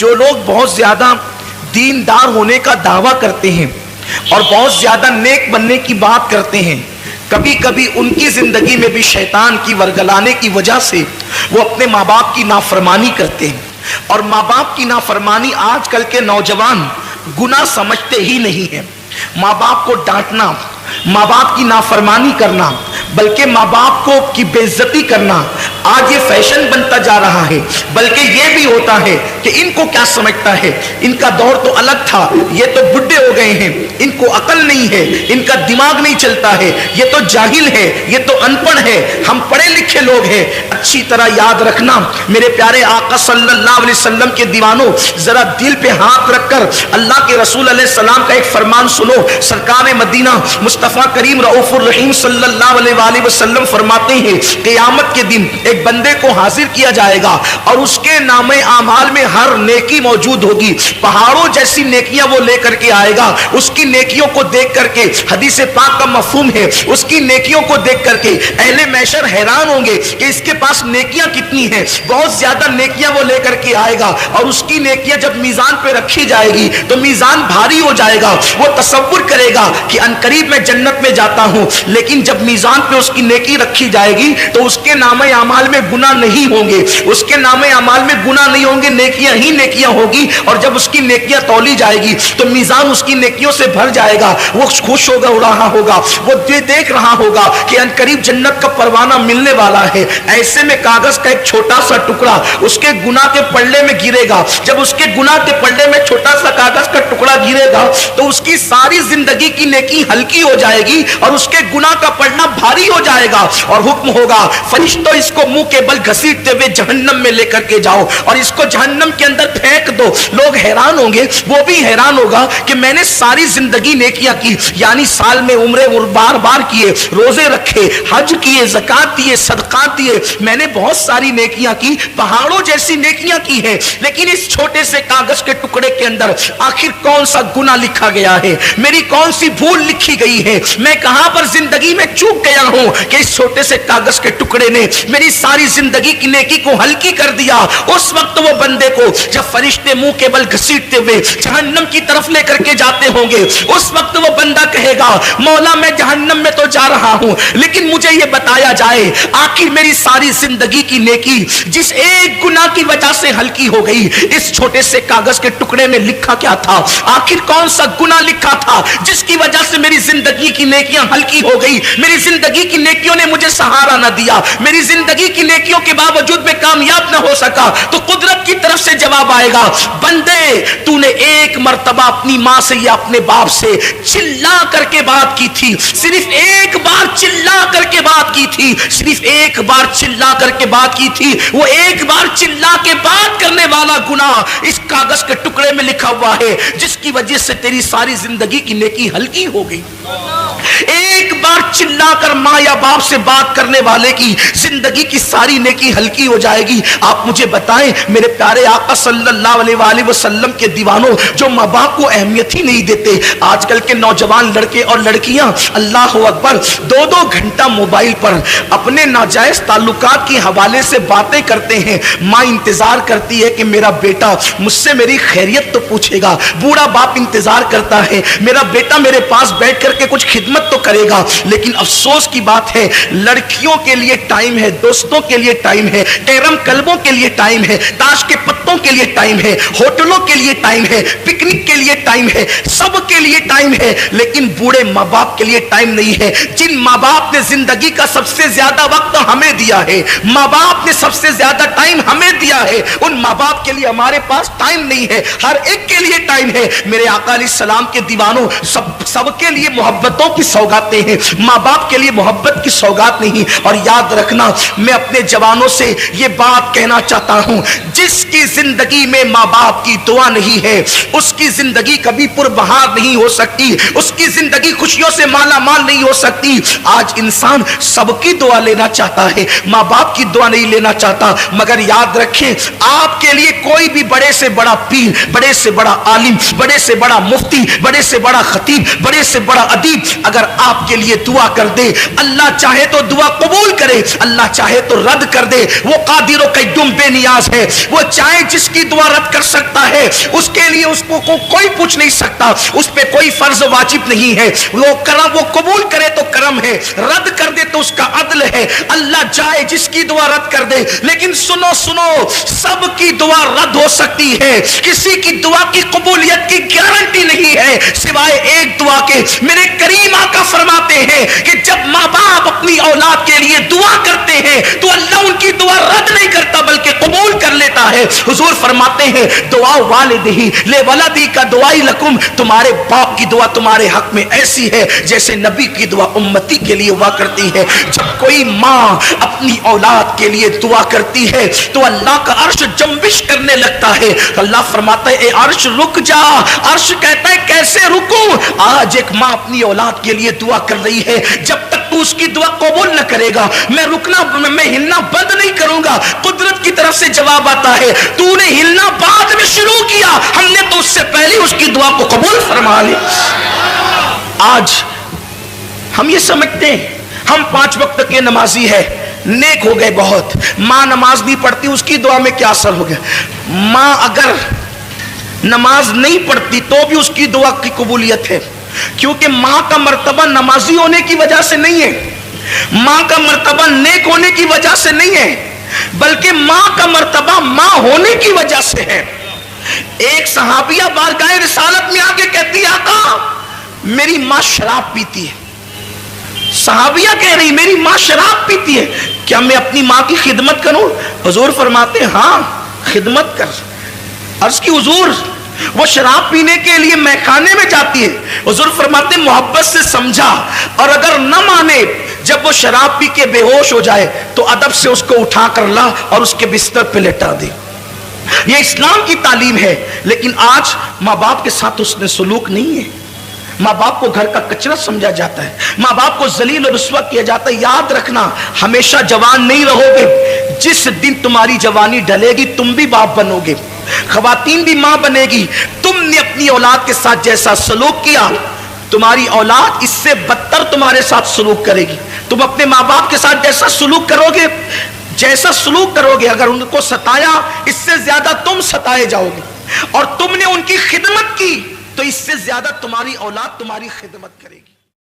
جو لوگ بہت زیادہ دیندار ہونے کا دعویٰ کرتے ہیں اور بہت زیادہ نیک بننے کی بات کرتے ہیں، کبھی کبھی ان کی زندگی میں بھی شیطان کی ورگلانے کی وجہ سے وہ اپنے ماں باپ کی نافرمانی کرتے ہیں. اور ماں باپ کی نافرمانی آج کل کے نوجوان گناہ سمجھتے ہی نہیں ہیں. ماں باپ کو ڈانٹنا، ماں باپ کی نافرمانی کرنا، بلکہ ماں باپ کو کی بے عزتی کرنا آج یہ فیشن بنتا جا رہا ہے. بلکہ یہ بھی ہوتا ہے کہ ان کو کیا سمجھتا ہے، ان کا دور تو الگ تھا، یہ تو بڈھے ہو گئے ہیں، ان کو عقل نہیں ہے، ان کا دماغ نہیں چلتا ہے، یہ تو جاہل ہے، یہ تو ان پڑھ ہے، ہم پڑھے لکھے لوگ ہیں. اچھی طرح یاد رکھنا میرے پیارے آقا صلی اللہ علیہ وسلم کے دیوانوں، ذرا دل پہ ہاتھ رکھ کر اللہ کے رسول علیہ السلام کا ایک فرمان سنو. سرکار مدینہ مصطفیٰ کریم رؤوف الرحیم صلی اللہ علیہ وآلہ وسلم فرماتے ہیں قیامت کے دن ایک بندے کو حاضر کیا جائے گا اور اس کے نامے اعمال میں ہر نیکی موجود ہوگی. پہاڑوں جیسی نیکیاں وہ لے کر کے آئے گا. اس کی نیکیوں کو دیکھ کر کے حدیث پاک کا مفہوم ہے، اس کی نیکیوں کو دیکھ کر کے اہل محشر حیران ہوں گے کہ اس کے پاس نیکیاں کتنی ہیں. بہت زیادہ نیکیاں وہ لے کر کے آئے گا اور اس کی نیکیاں جب میزان پہ رکھی جائے گی تو میزان بھاری ہو جائے گا. وہ تصور کرے گا کہ انقریب میں جنت میں جاتا ہوں، لیکن جب میزان پہ اس کی نیکی رکھی جائے گی تو اس کے نام اعمال میں گناہ نہیں ہوں گے، اس کے نام اعمال میں گناہ نہیں ہوں گے، نیکیاں ہی نیکیاں ہوگی. اور جب اس کی نیکیاں تولی جائے گی تو میزان اس کی نیکیوں سے بھر جائے گا. وہ خوش ہوگا رہا ہوگا، وہ دیکھ رہا ہوگا کہ انقریب جنت کا پروانہ ملنے والا ہے. ایسے میں کاغذ کا ایک چھوٹا سا ٹکڑا اس کے گناہ کے پلڑے میں گرے گا. جب اس کے گناہ کے پلڑے میں چھوٹا سا کاغذ کا ٹکڑا گرے گا تو اس کی ساری زندگی کی نیکی ہلکی ہو جائے گی اور اس کے گناہ کا پڑنا بھاری ہو جائے گا. اور حکم ہوگا فرشتوں اس کو منہ کے بل گھسیٹتے ہوئے جہنم میں لے کر کے جاؤ اور اس کو جہنم کے اندر پھینک دو. لوگ حیران ہوں گے، وہ بھی حیران ہوگا کہ میں نے ساری زندگی نیکیاں کی، یعنی سال میں عمرے بار بار کیے، روزے رکھے، حج کیے، زکات دیے، صدقات دیے، میں نے بہت ساری نیکیاں کی، پہاڑوں جیسی نیکیاں کی ہیں، لیکن اس چھوٹے سے کاغذ کے ٹکڑے کے اندر آخر کون سا گناہ لکھا گیا ہے، میری کون سی بھول لکھی گئی ہے، میں کہاں پر زندگی میں چوک گیا ہوں کہ اس چھوٹے سے کاغذ کے ٹکڑے نے میری ساری زندگی کی نیکی کو ہلکی کر دیا. اس وقت وہ بندے کو جب فرشتے منہ کے بل گھسیٹتے ہوئے جہنم کی طرف لے کر کے جاتے ہوں گے، اس وقت وہ بندہ کہے گا مولا میں جہنم میں تو جا رہا ہوں، لیکن مجھے یہ بتایا جائے آخر میری ساری زندگی کی نیکی جس ایک گناہ کی وجہ سے ہلکی ہو گئی، اس چھوٹے سے کاغذ کے ٹکڑے میں لکھا کیا تھا؟ آخر کون سا گناہ لکھا تھا جس کی وجہ سے میری زندگی کی نیکیاں ہلکی ہو گئی؟ میری زندگی کی نیکیوں نے مجھے سہارا نہ دیا، میری زندگی کی نیکیوں کے باوجود میں کامیاب نہ ہو سکا. تو قدرت کی طرف سے جواب آئے گا بندے تو نے ایک مرتبہ اپنی ماں سے یا اپنے باپ سے چلا کر کے بات کی تھی، صرف ایک بار چلا کر کے بات کی تھی، صرف ایک بار چلا کر کے بات کی تھی. وہ ایک بار چلا کے بات کرنے والا گناہ اس کاغذ کے ٹکڑے میں لکھا ہوا ہے جس کی وجہ سے تیری ساری زندگی کی نیکی ہلکی ہو گئی. ایک بار چلا کر ماں یا باپ سے بات کرنے والے کی زندگی کی ساری نیکی ہلکی ہو جائے گی. آپ مجھے بتائیں میرے پیارے آقا صلی اللہ علیہ وآلہ وسلم کے دیوانوں جو ماں باپ کو اہمیت ہی نہیں دیتے، آج کل کے نوجوان لڑکے اور لڑکیاں اللہ اکبر 2-2 گھنٹہ موبائل پر اپنے ناجائز تعلقات کے حوالے سے باتیں کرتے ہیں. ماں انتظار کرتی ہے کہ میرا بیٹا مجھ سے میری خیریت تو پوچھے گا، بوڑھا باپ انتظار کرتا ہے میرا بیٹا میرے پاس بیٹھ کر کے کچھ خدمت تو کرے گا. لیکن افسوس کی بات ہے لڑکیوں کے لیے ٹائم ہے، دوستوں کے لیے ٹائم ہے، کیرم کلبوں کے لیے ٹائم ہے، تاش کے پتوں کے لیے ٹائم ہے، ہوٹلوں کے لیے ٹائم ہے، پکنک کے لیے ٹائم ہے، سب کے لیے ٹائم ہے، لیکن بوڑھے ماں باپ کے لیے ٹائم نہیں ہے. جن ماں باپ نے زندگی کا سب سے زیادہ وقت ہمیں دیا ہے، ماں باپ نے سب سے زیادہ ٹائم ہمیں دیا ہے، ان ماں باپ کے لیے ہمارے پاس ٹائم نہیں ہے. ہر ایک کے لیے ٹائم ہے. میرے آقا علیہ السلام کے دیوانوں سب کے لیے محبتوں کی سوگاتیں ہیں، ماں باپ کے لیے محبت کی سوگات نہیں. اور یاد رکھنا میں اپنے جوانوں سے یہ بات کہنا چاہتا ہوں، جس کی زندگی میں ماں باپ کی دعا نہیں ہے اس کی زندگی کبھی پربہار نہیں ہو سکتی، اس کی زندگی خوشیوں سے مالا مال نہیں ہو سکتی۔ آج انسان سب کی دعا لینا چاہتا ہے، ماں باپ کی دعا نہیں لینا چاہتا، مگر یاد رکھیں آپ کے لیے کوئی بھی بڑے سے بڑا پیر، بڑے سے بڑا عالم، بڑے سے بڑا مفتی، بڑے سے بڑا خطیب، بڑے سے بڑا ادیب اگر آپ کے لیے دعا کر دے، اللہ چاہے تو دعا قبول کرے، اللہ چاہے تو رد کر دے۔ وہ قادر و قیوم بے نیاز ہے، وہ چاہے جس کی دعا رد کر سکتا ہے، اس کے لیے اس کو کوئی پوچھ نہیں سکتا، اس پہ کوئی فرض واجب نہیں ہے۔ وہ کرم، وہ قبول کرے تو کرم ہے، رد کر دے تو اس کا عدل ہے۔ اللہ چاہے جس کی دعا رد کر دے، لیکن سنو سب کی دعا رد ہو سکتی ہے، کسی کی دعا کی قبولیت کی گارنٹی نہیں ہے سوائے ایک دعا کے۔ میرے کریم آقا فرماتے ہیں کہ جب ماں باپ اپنی اولاد کے لیے دعا کرتے ہیں تو اللہ ان کی دعا رد نہیں کرتا بلکہ قبول کر لیتا ہے۔ حضور فرماتے ہیں دعا والدہ لولدہ کا دعائی لکم، تمہارے باپ کی دعا تمہارے حق میں ایسی ہے جیسے نبی کی دعا امتی کے لیے ہوا کرتی ہے۔ جب کوئی ماں اپنی اولاد کے لیے دعا کرتی ہے تو اللہ کا عرش جنبش کرنے لگتا ہے۔ اللہ فرماتا ہے اے عرش رک جا، عرش کہتا ہے کیسے رکوں؟ آج ایک ماں اپنی اولاد کے لیے دعا کر رہی ہے، جب تک تو اس کی دعا قبول نہ کرے گا میں ہلنا بند نہیں کروں گا۔ قدرت کی طرف سے جواب آتا ہے تو نے ہلنا بعد میں شروع کیا، ہم نے تو اس سے پہلے اس کی دعا کو قبول فرما لی۔ آج ہم یہ سمجھتے ہیں ہم 5 وقت کے نمازی ہے، نیک ہو گئے بہت، ماں نماز نہیں پڑھتی اس کی دعا میں کیا اثر ہو گیا؟ ماں اگر نماز نہیں پڑھتی تو بھی اس کی دعا کی قبولیت ہے، کیونکہ ماں کا مرتبہ نمازی ہونے کی وجہ سے نہیں ہے، ماں کا مرتبہ نیک ہونے کی وجہ سے نہیں ہے، بلکہ ماں کا مرتبہ ماں ہونے کی وجہ سے ہے۔ ایک صحابیہ بارگاہ رسالت میں آگے کہتی ہے آقا میری ماں شراب پیتی ہے۔ صحابیہ کہہ رہی میری ماں شراب پیتی ہے، کیا میں اپنی ماں کی خدمت کروں؟ حضور فرماتے ہیں ہاں خدمت کر۔ عرض کی حضور وہ شراب پینے کے لیے میخانے میں جاتی ہے، حضور فرماتے ہیں محبت سے سمجھا، اور اگر نہ مانے جب وہ شراب پی کے بے ہوش ہو جائے تو ادب سے اس کو اٹھا کر لا اور اس کے بستر پہ لٹا دے۔ یہ اسلام کی تعلیم ہے، لیکن آج ماں باپ کے ساتھ اس نے سلوک نہیں ہے۔ ماں باپ کو گھر کا کچرا سمجھا جاتا ہے، ماں باپ کو ذلیل اور رسوا کیا جاتا ہے۔ یاد رکھنا ہمیشہ جوان نہیں رہو گے، جس دن تمہاری جوانی ڈھلے گی تم بھی باپ بنو گے، خواتین بھی ماں بنے گی۔ تم نے اپنی اولاد کے ساتھ جیسا سلوک کیا تمہاری اولاد اس سے بدتر تمہارے ساتھ سلوک کرے گی۔ تم اپنے ماں باپ کے ساتھ جیسا سلوک کرو گے، جیسا سلوک کرو گے، اگر ان کو ستایا اس سے زیادہ تم ستائے جاؤ گے، اور تم نے ان کی خدمت کی تو اس سے زیادہ تمہاری اولاد تمہاری خدمت کرے گی۔